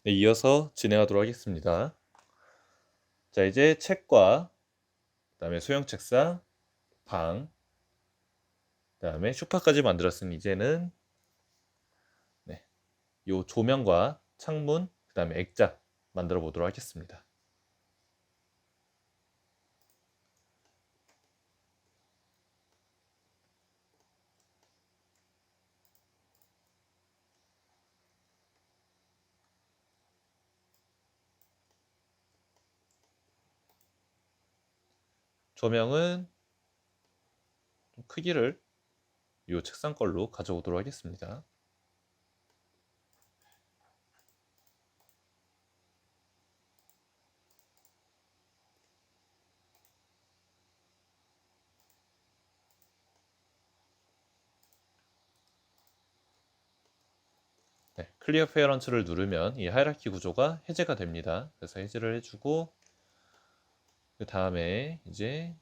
네, 이어서 진행하도록 하겠습니다. 자, 이제 책과 그다음에 소형 책상, 방, 그다음에 소파까지 만들었으니 이제는 요 조명과 창문, 그다음에 액자 만들어 보도록 하겠습니다. 조명은 좀 크기를 요 책상 걸로 가져오도록 하겠습니다. 네, 클리어 페어런츠를 누르면 이 하이라키 구조가 해제가 됩니다. 그래서 해제를 해주고 그 다음에 이제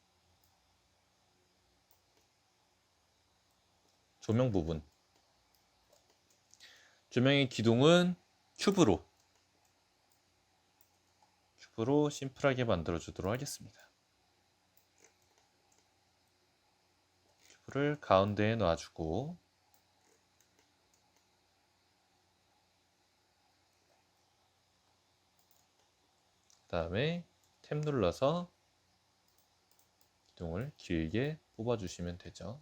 조명 부분, 조명의 기둥은 큐브로 심플하게 만들어 주도록 하겠습니다. 큐브를 가운데에 놔주고 그 다음에 탭 눌러서 기둥을 길게 뽑아주시면 되죠.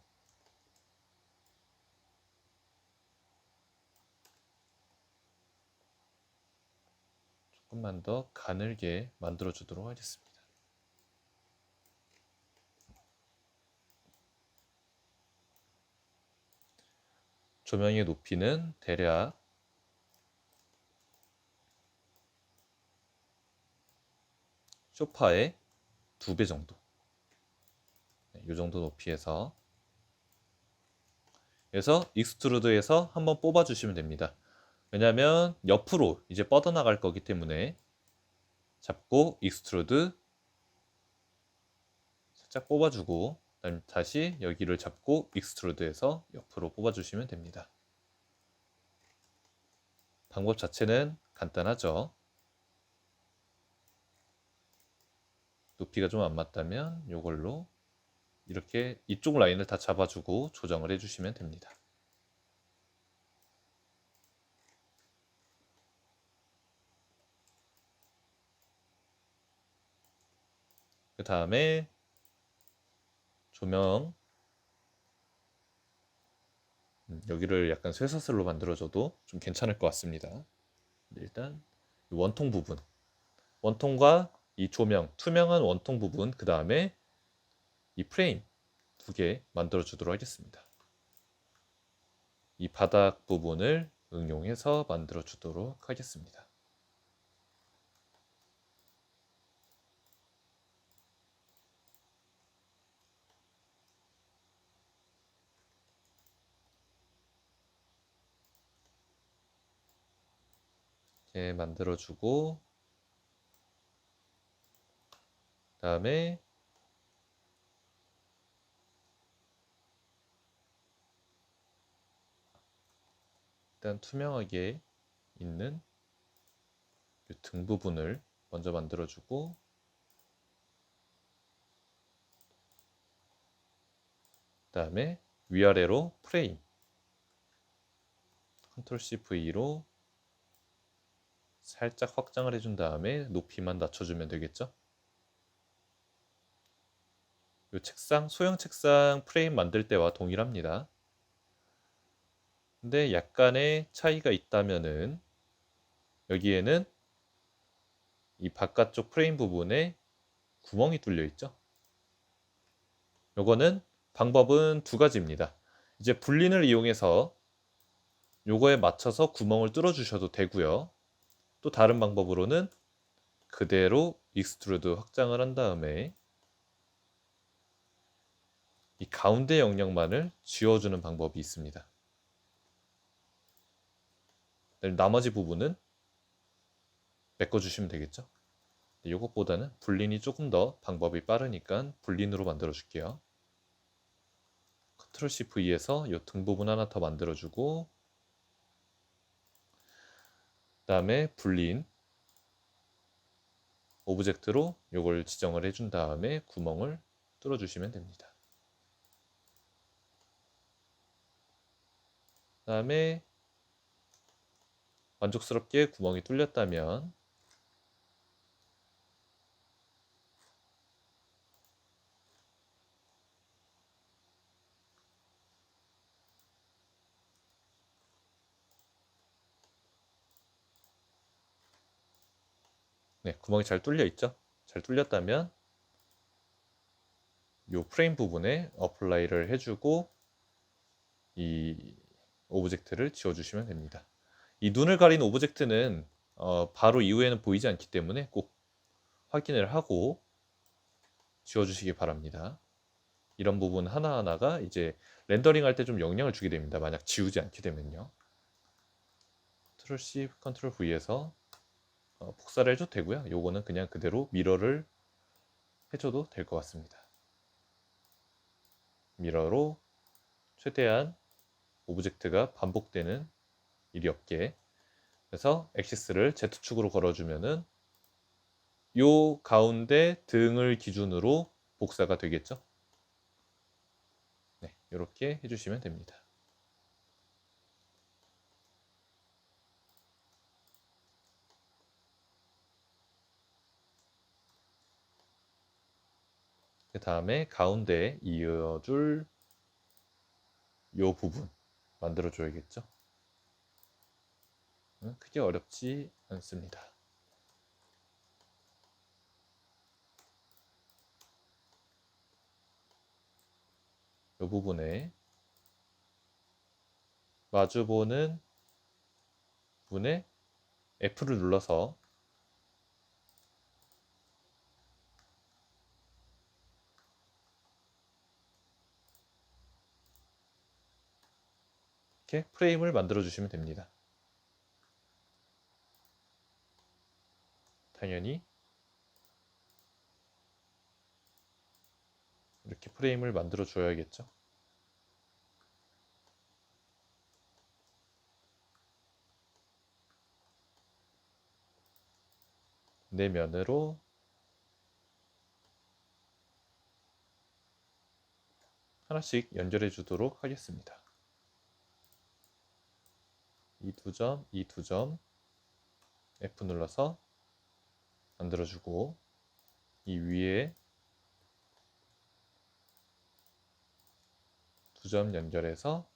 조금만 더 가늘게 만들어 주도록 하겠습니다. 조명의 높이는 대략 소파의 2배 정도, 이 정도 높이에서 그래서 익스트루드에서 한번 뽑아주시면 됩니다. 왜냐하면 옆으로 이제 뻗어나갈 거기 때문에 잡고 익스트루드 살짝 뽑아주고 그다음 다시 여기를 잡고 익스트루드해서 옆으로 뽑아주시면 됩니다. 방법 자체는 간단하죠. 높이가 좀 안 맞다면 이걸로 이렇게 이쪽 라인을 다 잡아주고 조정을 해주시면 됩니다. 그 다음에 조명 여기를 약간 쇠사슬로 만들어줘도 좀 괜찮을 것 같습니다. 일단 원통 부분, 원통과 이 조명, 투명한 원통 부분, 그 다음에 이 프레임 2개 만들어 주도록 하겠습니다. 이 바닥 부분을 응용해서 만들어 주도록 하겠습니다. 이렇게 만들어 주고 그다음에 일단 투명하게 있는 이 등 부분을 먼저 만들어 주고 그다음에 위아래로 프레임 컨트롤 C V로 살짝 확장을 해준 다음에 높이만 낮춰주면 되겠죠. 이 책상, 소형 책상 프레임 만들 때와 동일합니다. 근데 약간의 차이가 있다면은 여기에는 이 바깥쪽 프레임 부분에 구멍이 뚫려 있죠. 요거는 방법은 2가지입니다. 이제 불린을 이용해서 요거에 맞춰서 구멍을 뚫어 주셔도 되고요. 또 다른 방법으로는 그대로 익스트루드 확장을 한 다음에 이 가운데 영역만을 지워주는 방법이 있습니다. 나머지 부분은 메꿔주시면 되겠죠. 이것보다는 불린이 조금 더 방법이 빠르니까 불린으로 만들어 줄게요. 컨트롤 C V에서 이 등 부분 하나 더 만들어 주고 다음에 불린 오브젝트로 이걸 지정을 해준 다음에 구멍을 뚫어주시면 됩니다. 다음에 만족스럽게 구멍이 뚫렸다면 네, 구멍이 잘 뚫려 있죠? 잘 뚫렸다면 이 프레임 부분에 어플라이를 해주고 이 오브젝트를 지워주시면 됩니다. 이 눈을 가린 오브젝트는 바로 이후에는 보이지 않기 때문에 꼭 확인을 하고 지워주시기 바랍니다. 이런 부분 하나하나가 이제 렌더링 할 때 좀 영향을 주게 됩니다. 만약 지우지 않게 되면요. Ctrl C, Ctrl V에서 복사를 해줘도 되고요. 요거는 그냥 그대로 미러를 해줘도 될 것 같습니다. 미러로 최대한 오브젝트가 반복되는 일이 없게, 그래서 엑시스를 Z축으로 걸어주면은 요 가운데 등을 기준으로 복사가 되겠죠. 네, 이렇게 해주시면 됩니다. 그 다음에 가운데 이어줄 요 부분 만들어 줘야겠죠. 크게 어렵지 않습니다. 요 부분에 마주보는 부분에 F를 눌러서 이렇게 프레임을 만들어 주시면 됩니다. 당연히 이렇게 프레임을 만들어 줘야겠죠. 내면으로 하나씩 연결해 주도록 하겠습니다. 이 두 점, 이 두 점 F 눌러서 만들어주고, 이 위에 두 점 연결해서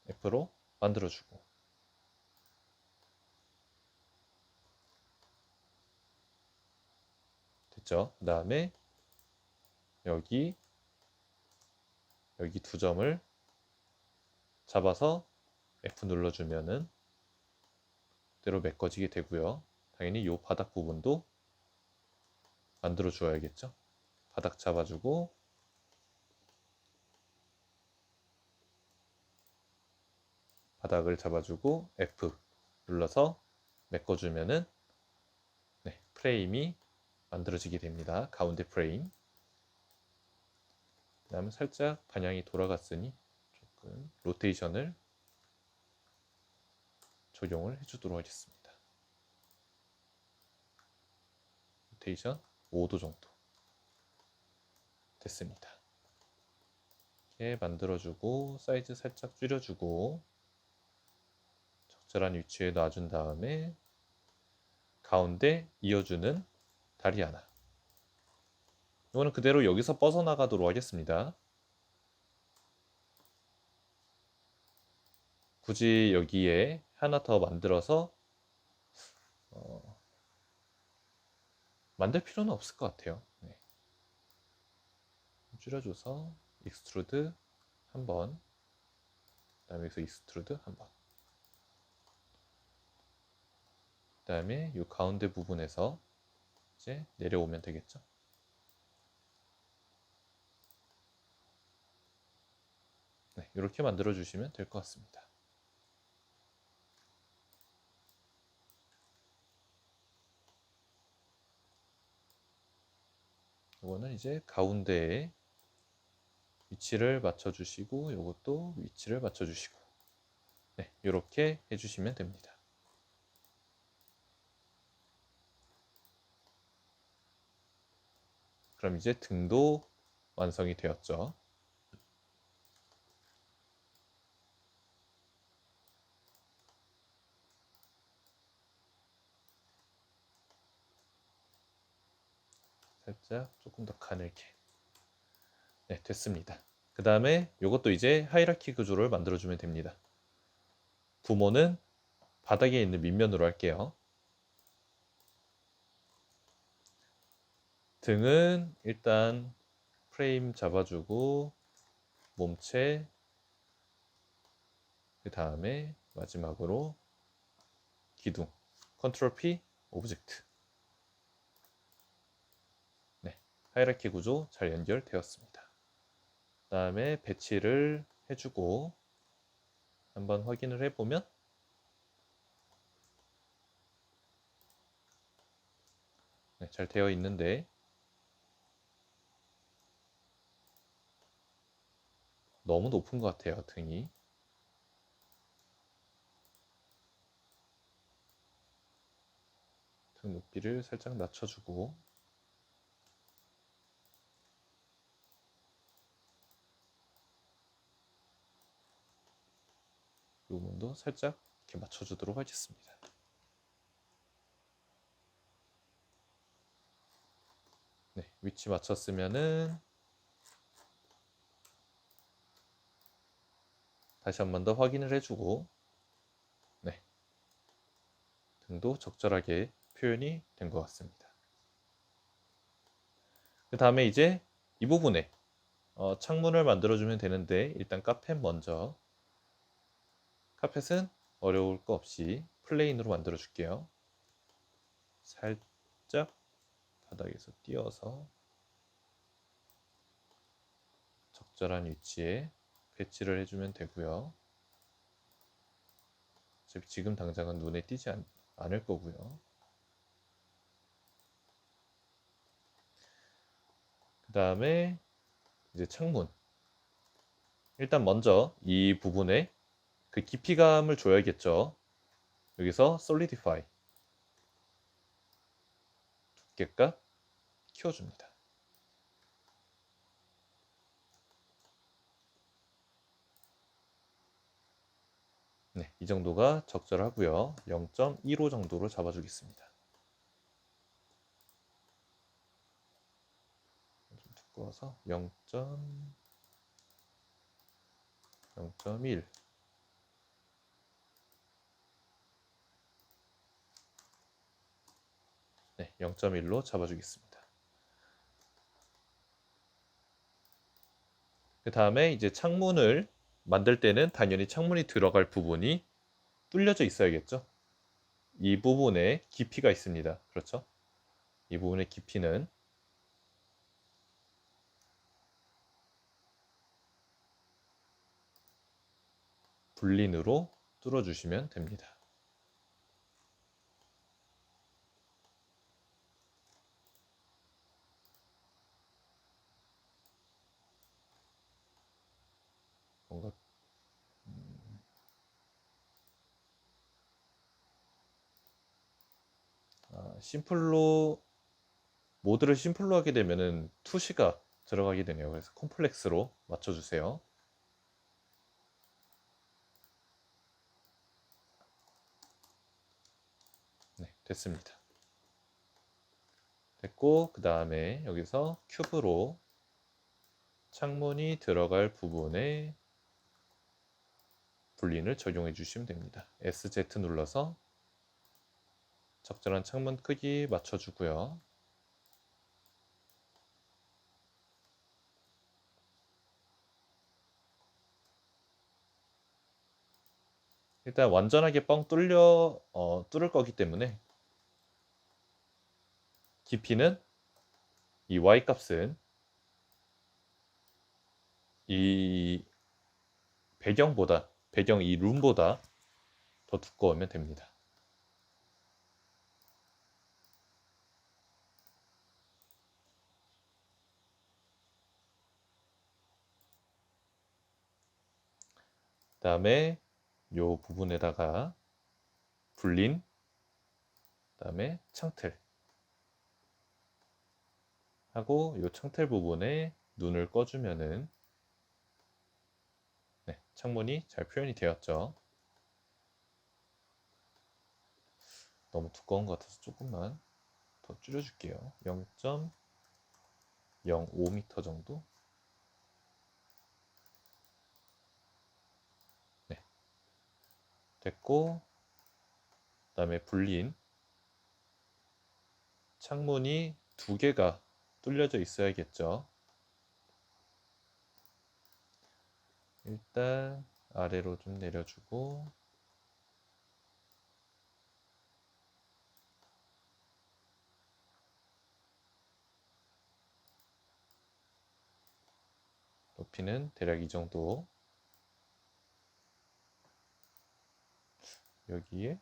F로 만들어주고, 됐죠? 그 다음에 여기 두 점을 잡아서 F 눌러주면은 그대로 메꿔지게 되고요. 당연히 이 바닥 부분도 만들어 주어야겠죠. 바닥 잡아주고, 바닥을 잡아주고 F 눌러서 메꿔주면은 네, 프레임이 만들어지게 됩니다. 가운데 프레임. 그 다음에 살짝 방향이 돌아갔으니 조금 로테이션을 적용을 해주도록 하겠습니다. 로테이션 5도 정도 됐습니다. 이렇게 만들어주고 사이즈 살짝 줄여주고 적절한 위치에 놔준 다음에 가운데 이어주는 다리 하나, 이거는 그대로 여기서 뻗어나가도록 하겠습니다. 굳이 여기에 하나 더 만들어서 만들 필요는 없을 것 같아요. 네. 줄여줘서 익스트루드 한번, 그 다음에 여기서 익스트루드 한번, 그 다음에 이 가운데 부분에서 이제 내려오면 되겠죠. 네, 이렇게 만들어 주시면 될 것 같습니다. 이거는 이제 가운데에 위치를 맞춰 주시고, 이것도 위치를 맞춰 주시고, 네, 이렇게 해주시면 됩니다. 그럼 이제 등도 완성이 되었죠. 살짝 조금 더 가늘게. 네, 됐습니다. 그 다음에 이것도 이제 하이라키 구조를 만들어주면 됩니다. 부모는 바닥에 있는 밑면으로 할게요. 등은 일단 프레임 잡아주고 몸체, 그 다음에 마지막으로 기둥, 컨트롤 P, 오브젝트. 네, 하이라키 구조 잘 연결되었습니다. 그 다음에 배치를 해주고 한번 확인을 해보면 네, 잘 되어 있는데 너무 높은 것 같아요, 등이. 등 높이를 살짝 낮춰주고 이 부분도 살짝 이렇게 맞춰주도록 하겠습니다. 네, 위치 맞췄으면은 다시 한 번 더 확인을 해주고 네, 등도 적절하게 표현이 된 것 같습니다. 그 다음에 이제 이 부분에 창문을 만들어주면 되는데 일단 카펫 먼저. 카펫은 어려울 거 없이 플레인으로 만들어 줄게요. 살짝 바닥에서 띄어서 적절한 위치에 배치를 해주면 되고요. 지금 당장은 눈에 띄지 않을 거고요. 그 다음에 이제 창문. 일단 먼저 이 부분에 그 깊이감을 줘야겠죠. 여기서 solidify 두께값 키워줍니다. 네, 이 정도가 적절하고요. 0.15 정도로 잡아주겠습니다. 좀 두꺼워서 0.1 네, 0.1로 잡아주겠습니다. 그 다음에 이제 창문을 만들 때는 당연히 창문이 들어갈 부분이 뚫려져 있어야겠죠. 이 부분에 깊이가 있습니다. 그렇죠? 이 부분의 깊이는 불린으로 뚫어주시면 됩니다. 뭔가 심플로 모드를 심플로 하게 되면은 투시가 들어가게 되네요. 그래서 콤플렉스로 맞춰주세요. 네, 됐습니다. 됐고 그 다음에 여기서 큐브로 창문이 들어갈 부분에 불린을 적용해 주시면 됩니다. SZ 눌러서 적절한 창문 크기 맞춰주고요. 일단 완전하게 뻥 뚫을 거기 때문에 깊이는 이 Y 값은 이 배경 이 룸보다 더 두꺼우면 됩니다. 그 다음에 요 부분에다가 불린 그다음에 창틀 하고 요 창틀 부분에 눈을 꺼주면은 네, 창문이 잘 표현이 되었죠. 너무 두꺼운 것 같아서 조금만 더 줄여줄게요. 0.05m 정도. 네, 됐고 그다음에 불린 창문이 두 개가 뚫려져 있어야겠죠. 일단 아래로 좀 내려주고 높이는 대략 이 정도. 여기에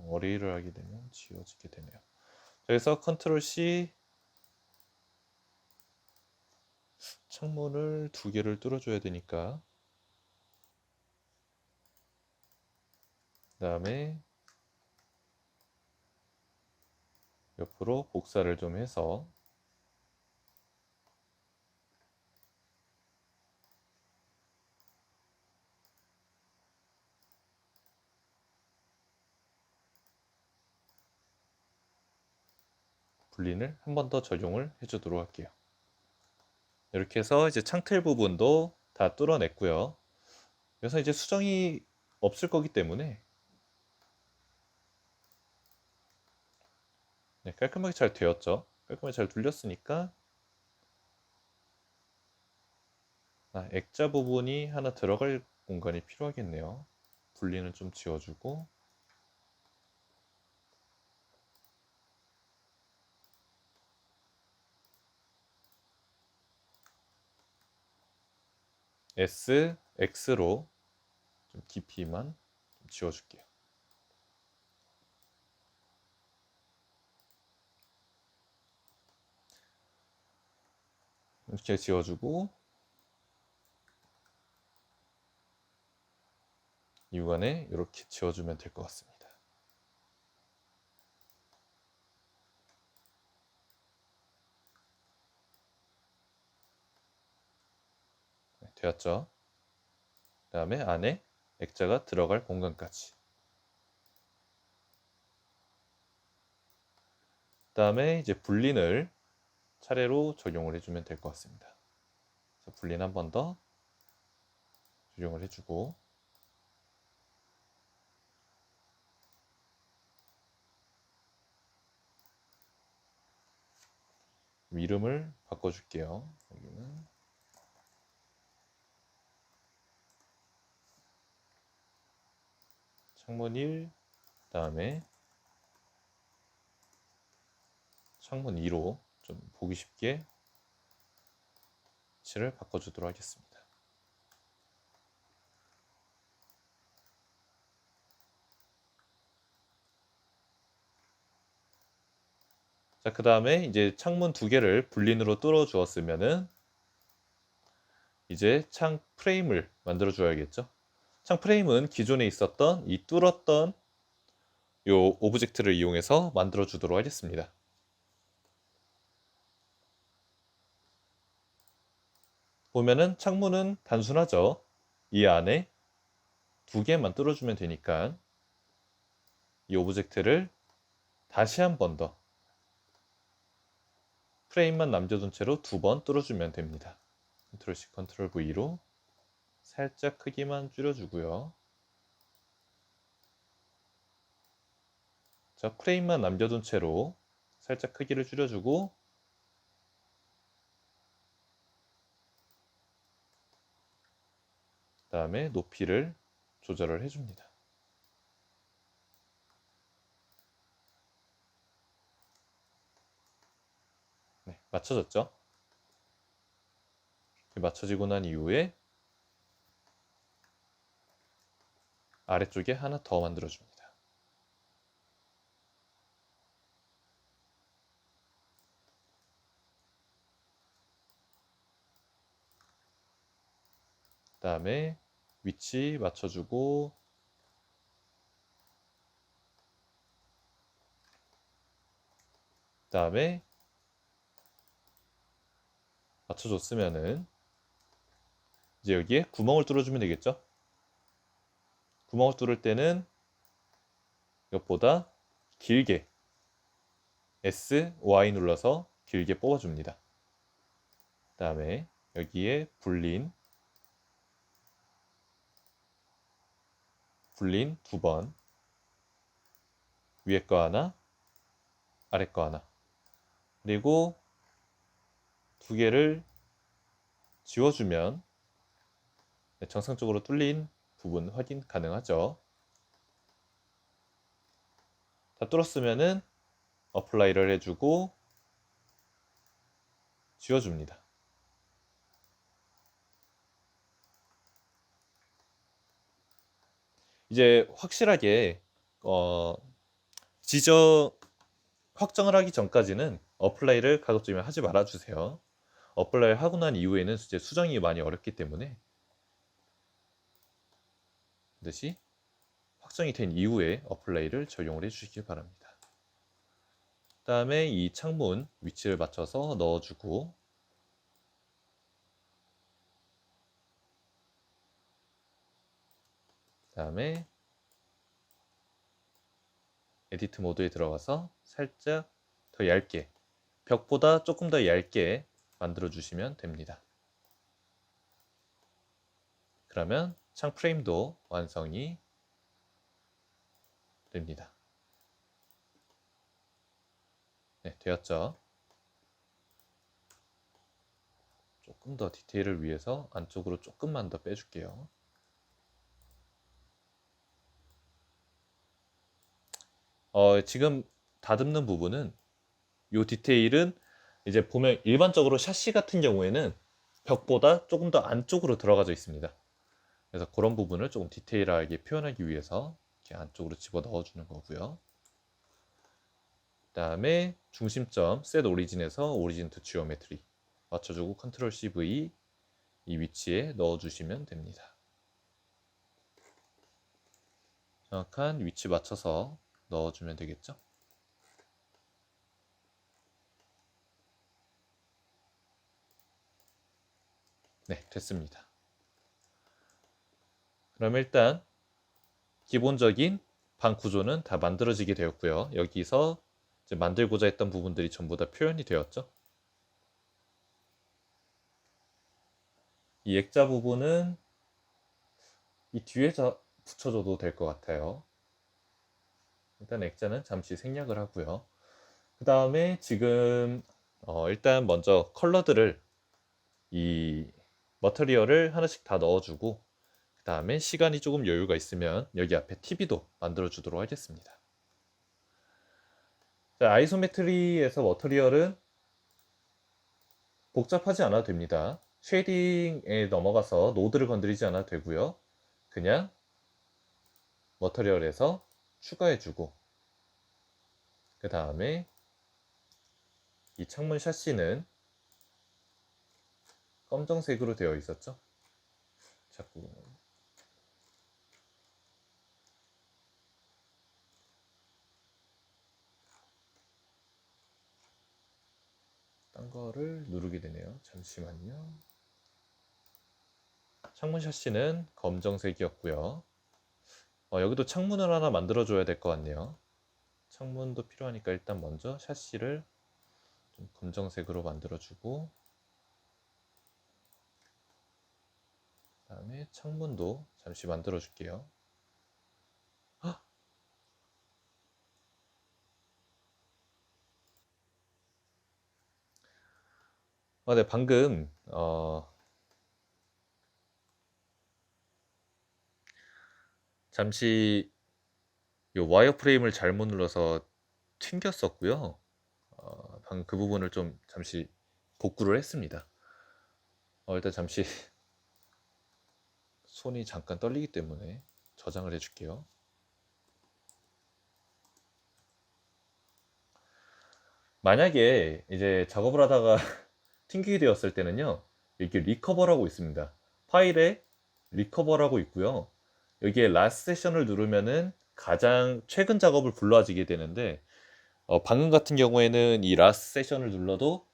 어레이를 하게 되면 지워지게 되네요. 그래서 컨트롤 C 창문을 두 개를 뚫어줘야 되니까 그 다음에 옆으로 복사를 좀 해서 불린을 한 번 더 적용을 해주도록 할게요. 이렇게 해서 이제 창틀 부분도 다 뚫어냈고요. 그래서 이제 수정이 없을 거기 때문에 네, 깔끔하게 잘 되었죠. 깔끔하게 잘 눌렸으니까 액자 부분이 하나 들어갈 공간이 필요하겠네요. 분리는 좀 지워주고 S, X로 좀 깊이만 좀 지워줄게요. 이렇게 지워주고 이후간에 이렇게 지워주면 될 것 같습니다. 네, 되었죠? 그 다음에 안에 액자가 들어갈 공간까지. 그 다음에 이제 불린을 차례로 적용을 해주면 될 것 같습니다. 그래서 불린 한 번 더 적용을 해주고 이름을 바꿔줄게요. 여기는 창문 1, 그 다음에 창문 2로 좀 보기 쉽게 위치를 바꿔주도록 하겠습니다. 자, 그 다음에 이제 창문 두 개를 불린으로 뚫어 주었으면은 이제 창 프레임을 만들어 줘야겠죠. 창 프레임은 기존에 있었던 이 뚫었던 요 오브젝트를 이용해서 만들어 주도록 하겠습니다. 보면은 창문은 단순하죠. 이 안에 두 개만 뚫어주면 되니까 이 오브젝트를 다시 한 번 더 프레임만 남겨둔 채로 두 번 뚫어주면 됩니다. 컨트롤 C, 컨트롤 V로 살짝 크기만 줄여주고요. 자, 프레임만 남겨둔 채로 살짝 크기를 줄여주고 그 다음에 높이를 조절을 해줍니다. 네, 맞춰졌죠? 맞춰지고 난 이후에 아래쪽에 하나 더 만들어줍니다. 다음에 위치 맞춰주고, 다음에 맞춰줬으면은 이제 여기에 구멍을 뚫어주면 되겠죠? 구멍을 뚫을 때는 이것보다 길게 S, Y 눌러서 길게 뽑아줍니다. 다음에 여기에 불린 2번, 위에 거 하나, 아래 거 하나, 그리고 두 개를 지워주면 정상적으로 뚫린 부분 확인 가능하죠. 다 뚫었으면은 어플라이를 해주고 지워줍니다. 이제 확실하게 지정 확정을 하기 전까지는 어플라이를 가급적이면 하지 말아주세요. 어플라이를 하고 난 이후에는 이제 수정이 많이 어렵기 때문에 반드시 확정이 된 이후에 어플라이를 적용을 해주시기 바랍니다. 다음에 이 창문 위치를 맞춰서 넣어주고, 다음에 에디트 모드에 들어가서 살짝 더 얇게, 벽보다 조금 더 얇게 만들어 주시면 됩니다. 그러면 창 프레임도 완성이 됩니다. 네, 되었죠? 조금 더 디테일을 위해서 안쪽으로 조금만 더 빼줄게요. 지금 다듬는 부분은 이 디테일은 이제 보면 일반적으로 샤시 같은 경우에는 벽보다 조금 더 안쪽으로 들어가져 있습니다. 그래서 그런 부분을 조금 디테일하게 표현하기 위해서 이렇게 안쪽으로 집어 넣어주는 거고요. 그 다음에 중심점 set 오리진에서 오리진 투 지오메트리 맞춰주고 컨트롤 CV 이 위치에 넣어주시면 됩니다. 정확한 위치 맞춰서 넣어주면 되겠죠. 네, 됐습니다. 그럼 일단 기본적인 방 구조는 다 만들어지게 되었고요. 여기서 이제 만들고자 했던 부분들이 전부 다 표현이 되었죠. 이 액자 부분은 이 뒤에 붙여줘도 될 것 같아요. 일단 액자는 잠시 생략을 하고요. 그 다음에 지금 일단 먼저 컬러들을 이 머터리얼을 하나씩 다 넣어주고, 그 다음에 시간이 조금 여유가 있으면 여기 앞에 TV도 만들어 주도록 하겠습니다. 자, 아이소메트리에서 머터리얼은 복잡하지 않아도 됩니다. 쉐이딩에 넘어가서 노드를 건드리지 않아도 되고요. 그냥 머터리얼에서 추가해주고, 그 다음에 이 창문 샤시는 검정색으로 되어 있었죠. 자꾸 딴 거를 누르게 되네요. 잠시만요. 창문 샤시는 검정색이었고요. 여기도 창문을 하나 만들어줘야 될 것 같네요. 창문도 필요하니까 일단 먼저 샤시를 좀 검정색으로 만들어주고, 그 다음에 창문도 잠시 만들어줄게요. 네, 방금 잠시 이 와이어 프레임을 잘못 눌러서 튕겼었고요. 방금 그 부분을 좀 잠시 복구를 했습니다. 일단 잠시 손이 잠깐 떨리기 때문에 저장을 해줄게요. 만약에 이제 작업을 하다가 튕기게 되었을 때는요, 이렇게 리커버라고 있습니다. 파일에 리커버라고 있고요. 여기에 last session을 누르면은 가장 최근 작업을 불러지게 되는데 방금 같은 경우에는 이 last session을 눌러도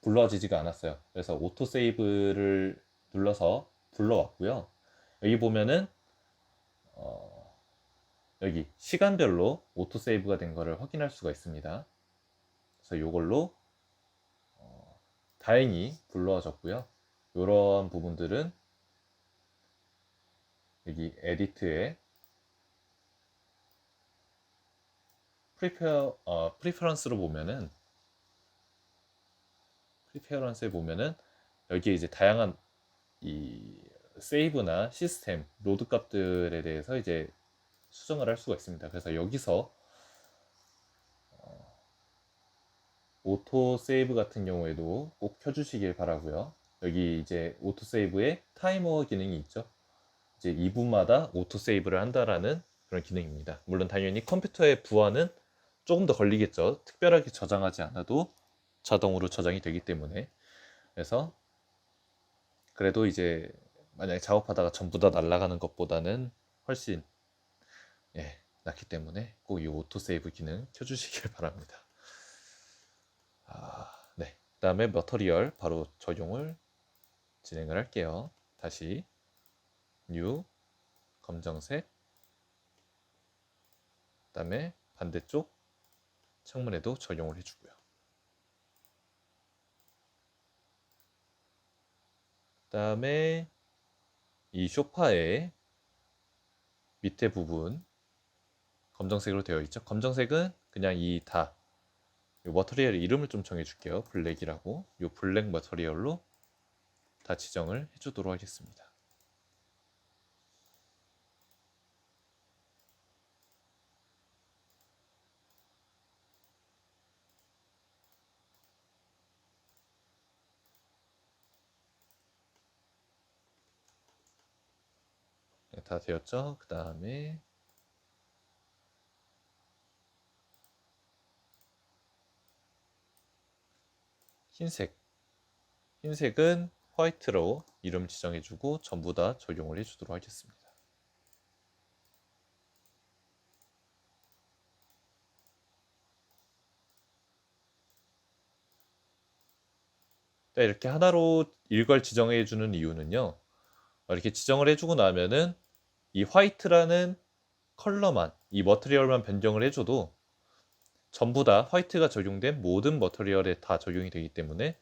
불러지지가 않았어요. 그래서 오토 세이브를 눌러서 불러왔고요. 여기 보면은 어, 여기 시간별로 오토 세이브가 된 거를 확인할 수가 있습니다. 그래서 이걸로 다행히 불러졌고요. 이러한 부분들은 여기 에디트에 프리퍼런스로 보면은 프리퍼런스에 보면은 여기에 이제 다양한 이 세이브나 시스템 로드 값들에 대해서 이제 수정을 할 수가 있습니다. 그래서 여기서 오토 세이브 같은 경우에도 꼭 켜주시길 바라고요. 여기 이제 오토 세이브에 타이머 기능이 있죠. 이제 2분마다 오토 세이브를 한다라는 그런 기능입니다. 물론 당연히 컴퓨터의 부하는 조금 더 걸리겠죠. 특별하게 저장하지 않아도 자동으로 저장이 되기 때문에. 그래서 그래도 이제 만약에 작업하다가 전부 다 날아가는 것보다는 훨씬 낫기 때문에 꼭 이 오토 세이브 기능 켜주시길 바랍니다. 네. 그 다음에 머터리얼 바로 적용을 진행을 할게요. 다시 뉴 검정색, 그 다음에 반대쪽 창문에도 적용을 해주고요. 그 다음에 이 소파의 밑에 부분 검정색으로 되어 있죠. 검정색은 그냥 이 머터리얼 이름을 좀 정해줄게요. 블랙이라고. 이 블랙 머터리얼로 다 지정을 해주도록 하겠습니다. 네, 다 되었죠? 그 다음에 흰색은 화이트로 이름 지정해주고 전부 다 적용을 해주도록 하겠습니다. 네, 이렇게 하나로 일괄 지정해주는 이유는요. 이렇게 지정을 해주고 나면은 이 화이트라는 컬러만, 이 머터리얼만 변경을 해줘도 전부 다 화이트가 적용된 모든 머터리얼에 다 적용이 되기 때문에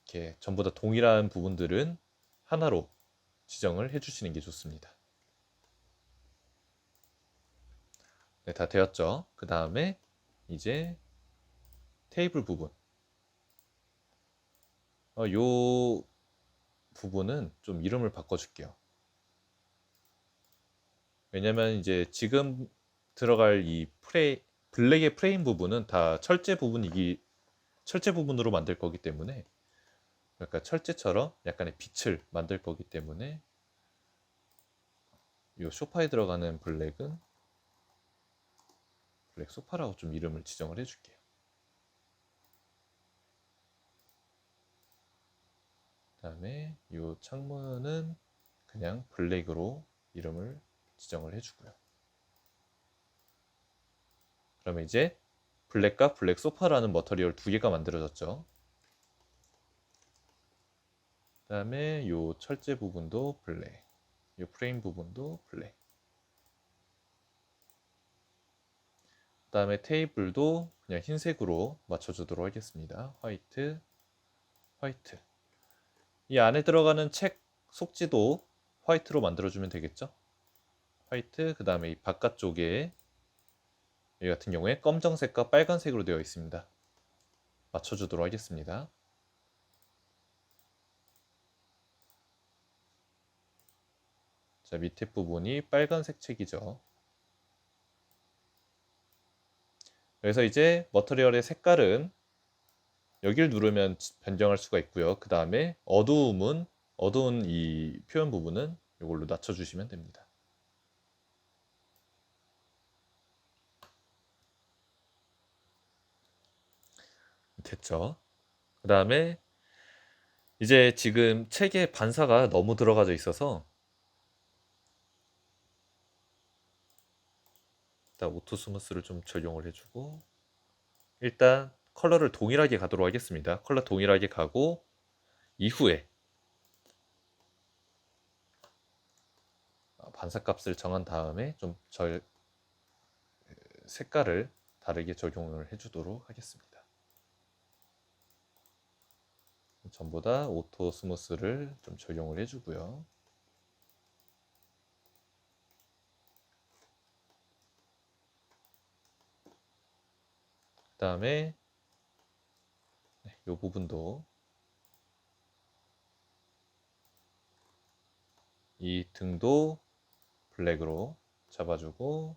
이렇게 전부 다 동일한 부분들은 하나로 지정을 해주시는 게 좋습니다. 네, 다 되었죠. 그 다음에 이제 테이블 부분. 요 부분은 좀 이름을 바꿔줄게요. 왜냐면 이제 지금 들어갈 이 블랙의 프레임 부분은 다 철제 부분으로 만들 거기 때문에 그러니까 철제처럼 약간의 빛을 만들 거기 때문에 이 소파에 들어가는 블랙은 블랙 소파라고 좀 이름을 지정을 해줄게요. 그 다음에 이 창문은 그냥 블랙으로 이름을 지정을 해주고요. 그러면 이제 블랙과 블랙 소파라는 머터리얼 두 개가 만들어졌죠. 그 다음에 이 철제 부분도 블랙, 이 프레임 부분도 블랙. 그 다음에 테이블도 그냥 흰색으로 맞춰주도록 하겠습니다. 화이트, 화이트. 이 안에 들어가는 책 속지도 화이트로 만들어주면 되겠죠. 화이트, 그 다음에 이 바깥쪽에 이 같은 경우에 검정색과 빨간색으로 되어 있습니다. 맞춰주도록 하겠습니다. 자, 밑에 부분이 빨간색 책이죠. 그래서 이제 머터리얼의 색깔은 여기를 누르면 변경할 수가 있고요. 그 다음에 어두운 이 표현 부분은 이걸로 낮춰주시면 됩니다. 됐죠? 그 다음에 이제 지금 책에 반사가 너무 들어가져 있어서 일단 오토 스무스를 좀 적용을 해주고, 일단 컬러를 동일하게 가도록 하겠습니다. 컬러 동일하게 가고, 이후에 반사값을 정한 다음에 좀 색깔을 다르게 적용을 해주도록 하겠습니다. 전부 다 오토 스무스를 좀 적용을 해주고요. 그 다음에 이 부분도 이 등도 블랙으로 잡아주고,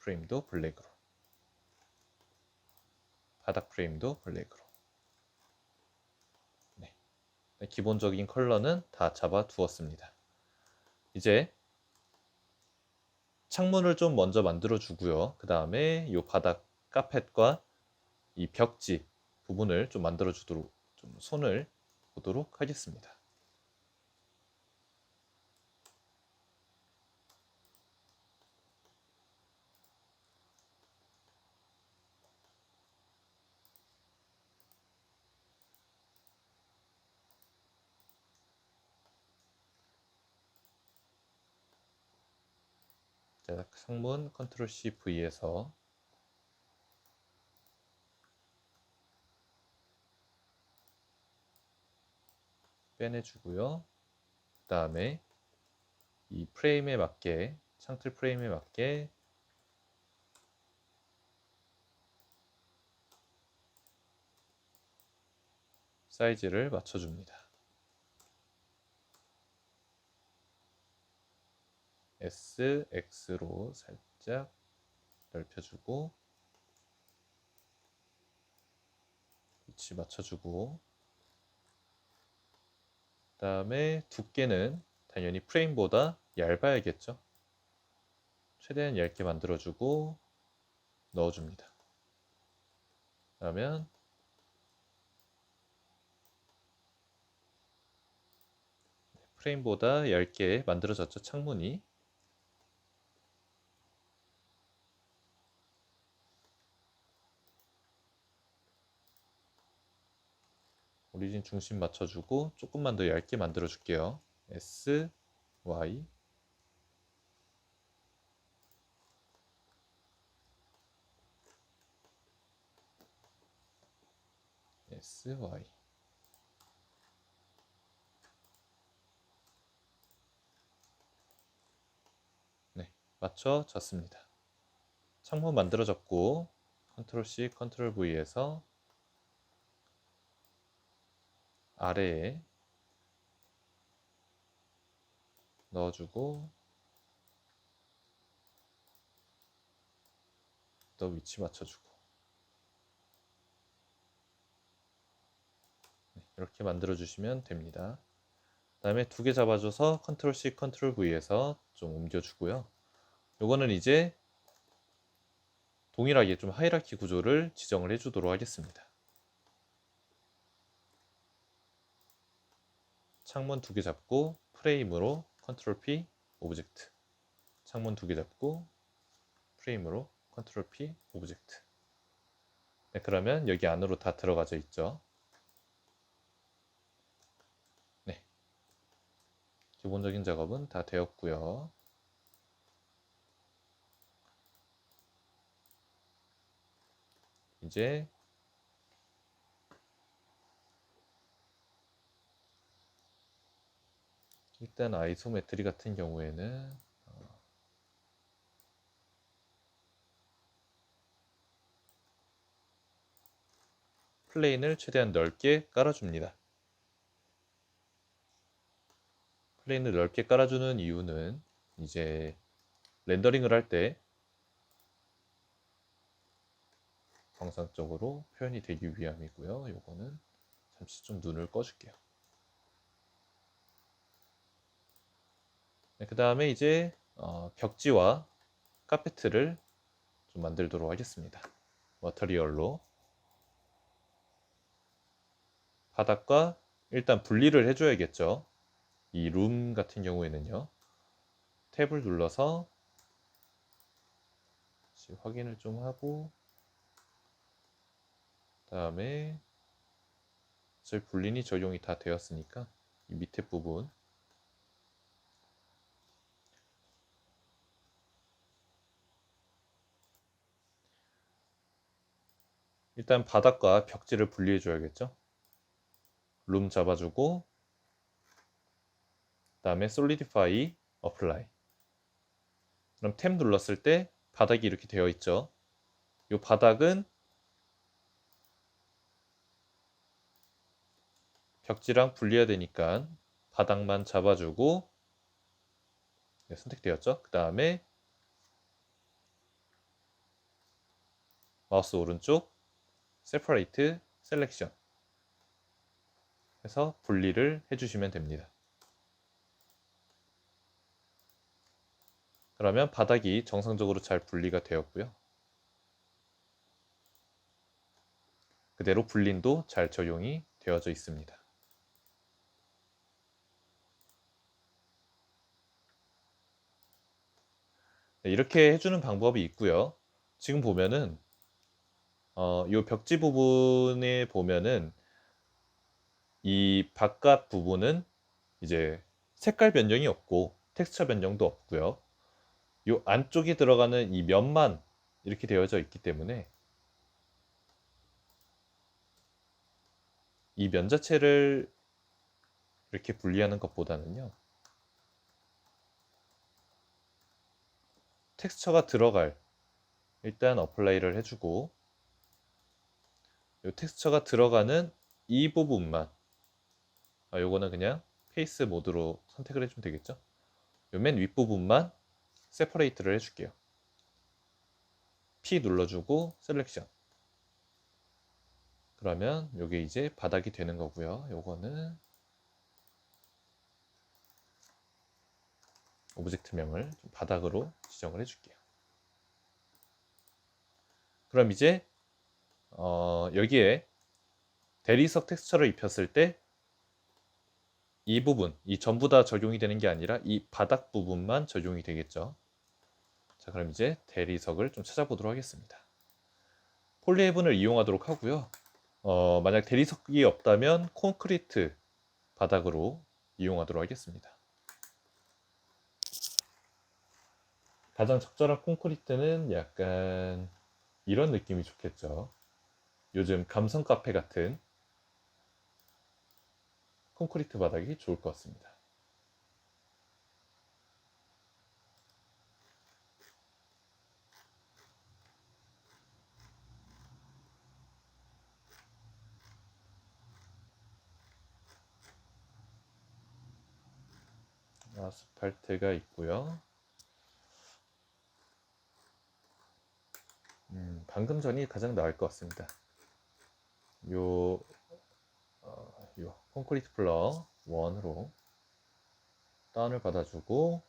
프레임도 블랙으로, 바닥 프레임도 블랙으로. 네. 기본적인 컬러는 다 잡아 두었습니다. 이제 창문을 좀 먼저 만들어 주고요. 그 다음에 이 바닥 카펫과 이 벽지 부분을 좀 만들어 주도록 좀 손을 보도록 하겠습니다. 자, 창문 컨트롤 C V에서 빼내주고요. 그 다음에 이 프레임에 맞게, 창틀 프레임에 맞게 사이즈를 맞춰줍니다. SX로 살짝 넓혀주고, 위치 맞춰주고, 그 다음에 두께는 당연히 프레임보다 얇아야겠죠. 최대한 얇게 만들어주고 넣어줍니다. 그러면 프레임보다 얇게 만들어졌죠, 창문이. 오리진 중심 맞춰주고 조금만 더 얇게 만들어 줄게요. S, Y, S, Y. 네, 맞춰졌습니다. 창문 만들어졌고, 컨트롤 C, 컨트롤 V에서 아래에 넣어주고, 또 위치 맞춰주고, 네, 이렇게 만들어 주시면 됩니다. 그 다음에 두 개 잡아줘서 컨트롤 C, 컨트롤 V에서 좀 옮겨주고요. 요거는 이제 동일하게 좀 하이라키 구조를 지정을 해주도록 하겠습니다. 창문 두 개 잡고 프레임으로 컨트롤 P, 오브젝트. 창문 두 개 잡고 프레임으로 컨트롤 P, 오브젝트. 네, 그러면 여기 안으로 다 들어가져 있죠. 네, 기본적인 작업은 다 되었고요. 이제 일단 아이소메트리 같은 경우에는 플레인을 최대한 넓게 깔아줍니다. 플레인을 넓게 깔아주는 이유는 이제 렌더링을 할 때 정상적으로 표현이 되기 위함이고요. 요거는 잠시 좀 눈을 꺼줄게요. 네, 그 다음에 이제 벽지와 카페트를 좀 만들도록 하겠습니다. 머터리얼로 바닥과 일단 분리를 해줘야겠죠. 이 룸 같은 경우에는요. 탭을 눌러서 다시 확인을 좀 하고, 다음에 저희 불린이 적용이 다 되었으니까 이 밑에 부분 일단 바닥과 벽지를 분리해 줘야겠죠. 룸 잡아주고, 다음에 솔리디파이, 어플라이. 그럼 탭 눌렀을 때 바닥이 이렇게 되어 있죠. 이 바닥은 벽지랑 분리해야 되니까 바닥만 잡아주고, 네, 선택되었죠. 그 다음에 마우스 오른쪽 Separate Selection 해서 분리를 해주시면 됩니다. 그러면 바닥이 정상적으로 잘 분리가 되었고요. 그대로 불린도 잘 적용이 되어져 있습니다. 네, 이렇게 해주는 방법이 있고요. 지금 보면은 이 벽지 부분에 보면은 이 바깥 부분은 이제 색깔 변경이 없고 텍스처 변경도 없고요. 이 안쪽에 들어가는 이 면만 이렇게 되어져 있기 때문에 이 면 자체를 이렇게 분리하는 것보다는요, 텍스처가 들어갈 일단 어플라이를 해주고, 이 텍스처가 들어가는 이 부분만, 요거는 그냥 페이스 모드로 선택을 해주면 되겠죠. 요 맨 윗부분만 세퍼레이트를 해줄게요. P 눌러주고 셀렉션. 그러면 요게 이제 바닥이 되는 거고요. 요거는 오브젝트명을 바닥으로 지정을 해줄게요. 그럼 이제 여기에 대리석 텍스처를 입혔을 때 이 부분, 이 전부 다 적용이 되는 게 아니라 이 바닥 부분만 적용이 되겠죠. 자, 그럼 이제 대리석을 좀 찾아보도록 하겠습니다. 폴리헤븐을 이용하도록 하고요. 만약 대리석이 없다면 콘크리트 바닥으로 이용하도록 하겠습니다. 가장 적절한 콘크리트는 약간 이런 느낌이 좋겠죠. 요즘 감성 카페 같은 콘크리트 바닥이 좋을 것 같습니다. 아스팔트가 있고요. 방금 전이 가장 나을 것 같습니다. 요 콘크리트 플러 1으로 다운을 받아주고,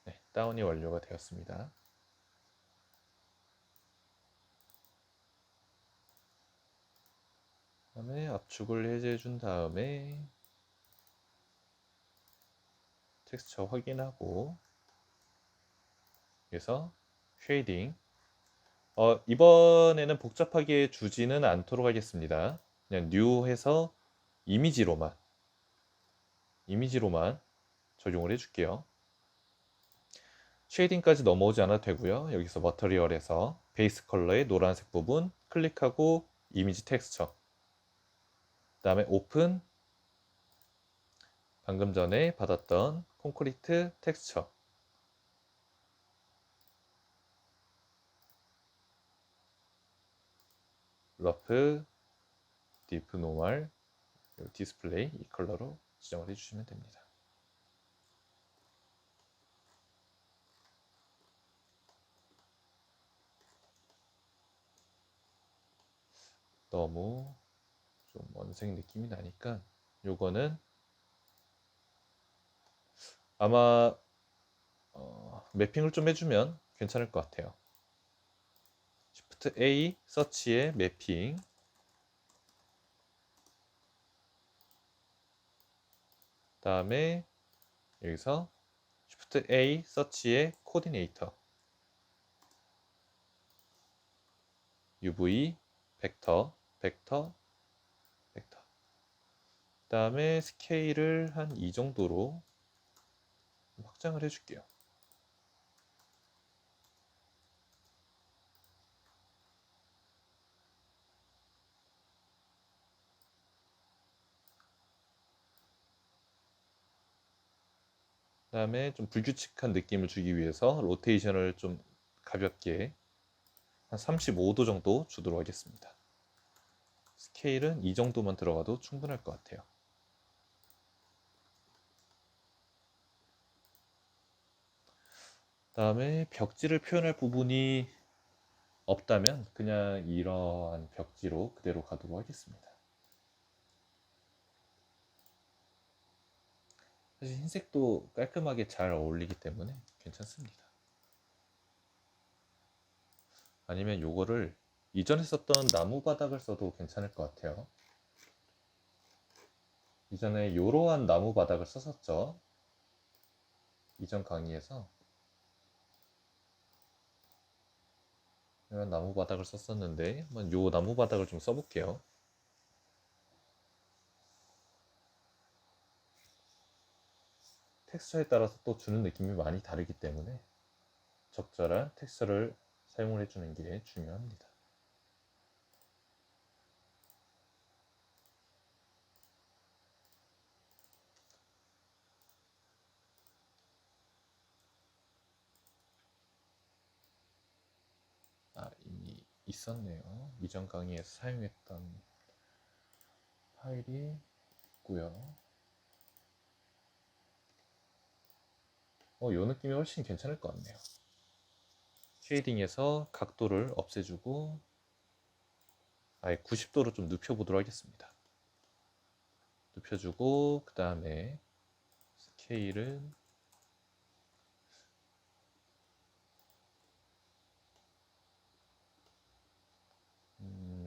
네, 다운이 완료가 되었습니다. 그다음에 압축을 해제해 준 다음에 텍스처 확인하고, 그래서 쉐이딩, 이번에는 복잡하게 주지는 않도록 하겠습니다. 그냥 뉴 해서 이미지로만 적용을 해줄게요. 쉐이딩까지 넘어오지 않아도 되고요. 여기서 머터리얼에서 베이스 컬러의 노란색 부분 클릭하고 이미지 텍스처, 그 다음에 오픈, 방금 전에 받았던 콘크리트 텍스처, 러프, 디프, 노멀, 디스플레이 이 컬러로 지정을 해주시면 됩니다. 너무 좀 원색 느낌이 나니까 요거는 아마 매핑을 좀 해주면 괜찮을 것 같아요. Shift A 서치에 매핑, 다음에 여기서 Shift A 서치의 코디네이터 UV 벡터 벡터 벡터 그다음에 스케일을 한 이 정도로 확장을 해줄게요. 그다음에 좀 불규칙한 느낌을 주기 위해서 로테이션을 좀 가볍게 한 35도 정도 주도록 하겠습니다. 스케일은 이 정도만 들어가도 충분할 것 같아요. 다음에 벽지를 표현할 부분이 없다면 그냥 이러한 벽지로 그대로 가도록 하겠습니다. 사실 흰색도 깔끔하게 잘 어울리기 때문에 괜찮습니다. 아니면 요거를 이전에 썼던 나무 바닥을 써도 괜찮을 것 같아요. 이전에 이러한 나무 바닥을 썼었죠. 이전 강의에서 이런 나무 바닥을 썼었는데 한번 요 나무 바닥을 좀 써볼게요. 텍스처에 따라서 또 주는 느낌이 많이 다르기 때문에 적절한 텍스처를 사용을 해주는 게 중요합니다. 이미 있었네요. 이전 강의에서 사용했던 파일이 있고요. 요 느낌이 훨씬 괜찮을 것 같네요. 쉐이딩에서 각도를 없애주고 아예 90도로 좀 눕혀보도록 하겠습니다. 눕혀주고 그 다음에 스케일은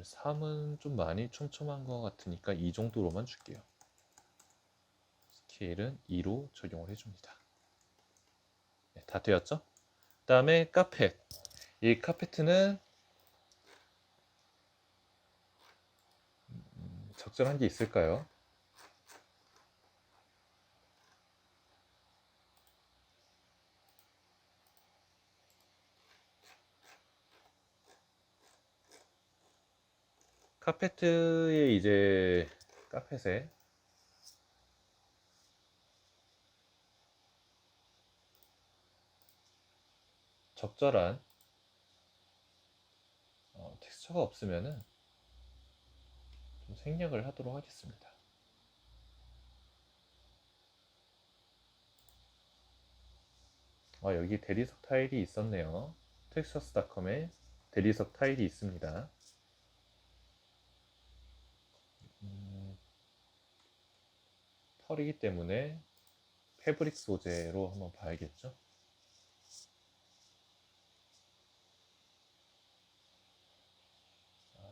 3은 좀 많이 촘촘한 것 같으니까 이 정도로만 줄게요. 스케일은 2로 적용을 해줍니다. 네, 다 되었죠? 그 다음에 카펫. 이 카페트는 적절한 게 있을까요? 카페트에 이제 카펫에 적절한 텍스처가 없으면은 좀 생략을 하도록 하겠습니다. 여기 대리석 타일이 있었네요. 텍스처스닷컴에 대리석 타일이 있습니다. 털이기 때문에 패브릭 소재로 한번 봐야겠죠.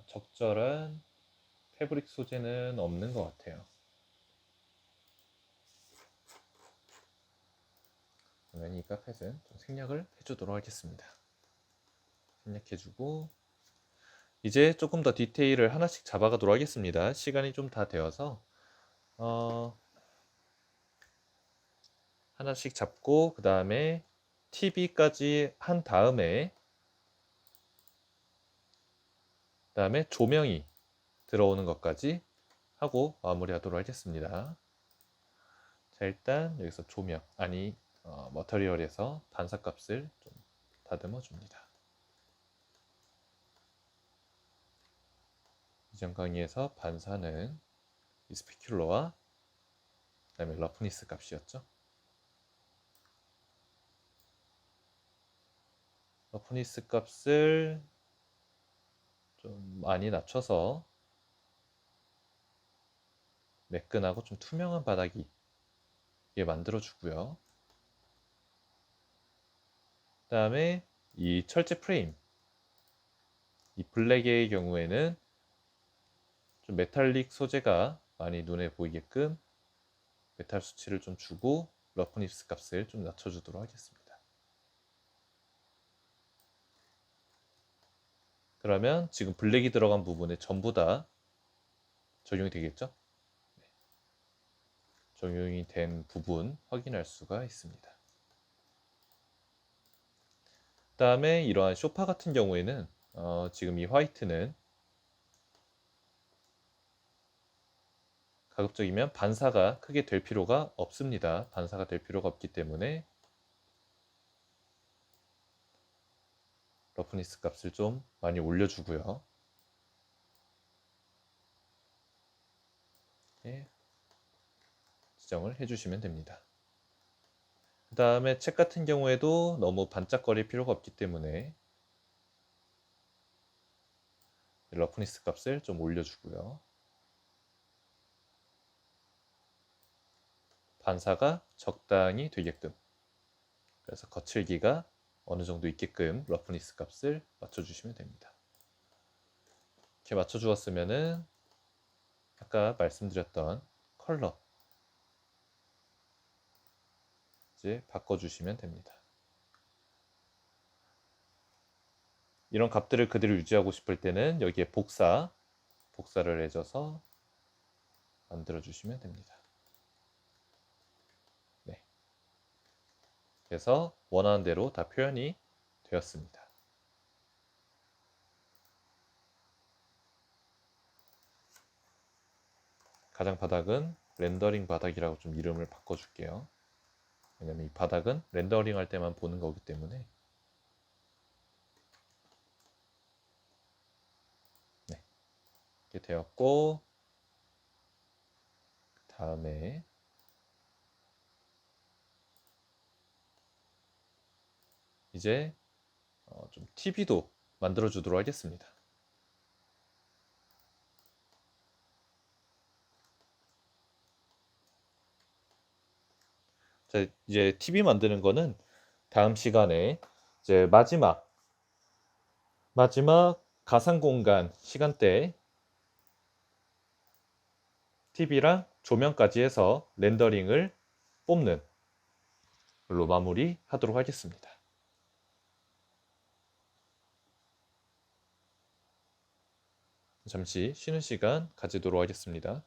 적절한 패브릭 소재는 없는 것 같아요. 그러면 이 카펫은 좀 생략을 해주도록 하겠습니다. 생략해주고 이제 조금 더 디테일을 하나씩 잡아가도록 하겠습니다. 시간이 좀 다 되어서 하나씩 잡고 그 다음에 TV까지 한 다음에 조명이 들어오는 것까지 하고 마무리하도록 하겠습니다. 자, 일단 여기서 조명 머터리얼에서 반사값을 좀 다듬어 줍니다. 이전 강의에서 반사는 이 스피큘러와 그 다음에 러프니스 값이었죠. 러프니스 값을 좀 많이 낮춰서 매끈하고 좀 투명한 바닥이 만들어 주고요. 그 다음에 이 철제 프레임, 이 블랙의 경우에는 좀 메탈릭 소재가 많이 눈에 보이게끔 메탈 수치를 좀 주고 러프니스 값을 좀 낮춰주도록 하겠습니다. 그러면 지금 블랙이 들어간 부분에 전부 다 적용이 되겠죠? 네. 적용이 된 부분 확인할 수가 있습니다. 그 다음에 이러한 소파 같은 경우에는 지금 이 화이트는 가급적이면 반사가 크게 될 필요가 없습니다. 반사가 될 필요가 없기 때문에 러프니스 값을 좀 많이 올려주고요. 네, 지정을 해주시면 됩니다. 그 다음에 책 같은 경우에도 너무 반짝거릴 필요가 없기 때문에 러프니스 값을 좀 올려주고요. 반사가 적당히 되게끔, 그래서 거칠기가 어느 정도 있게끔 러프니스 값을 맞춰주시면 됩니다. 이렇게 맞춰주었으면은 아까 말씀드렸던 컬러 이제 바꿔주시면 됩니다. 이런 값들을 그대로 유지하고 싶을 때는 여기에 복사를 해줘서 만들어 주시면 됩니다. 네. 그래서 원하는 대로 다 표현이 되었습니다. 가장 바닥은 렌더링 바닥이라고 좀 이름을 바꿔줄게요. 왜냐면 이 바닥은 렌더링 할 때만 보는 거기 때문에. 네. 이렇게 되었고, 그 다음에 이제 좀 TV도 만들어 주도록 하겠습니다. 자, 이제 TV 만드는 거는 다음 시간에 이제 마지막 가상 공간 시간대에 TV랑 조명까지 해서 렌더링을 뽑는 걸로 마무리하도록 하겠습니다. 잠시 쉬는 시간 가지도록 하겠습니다.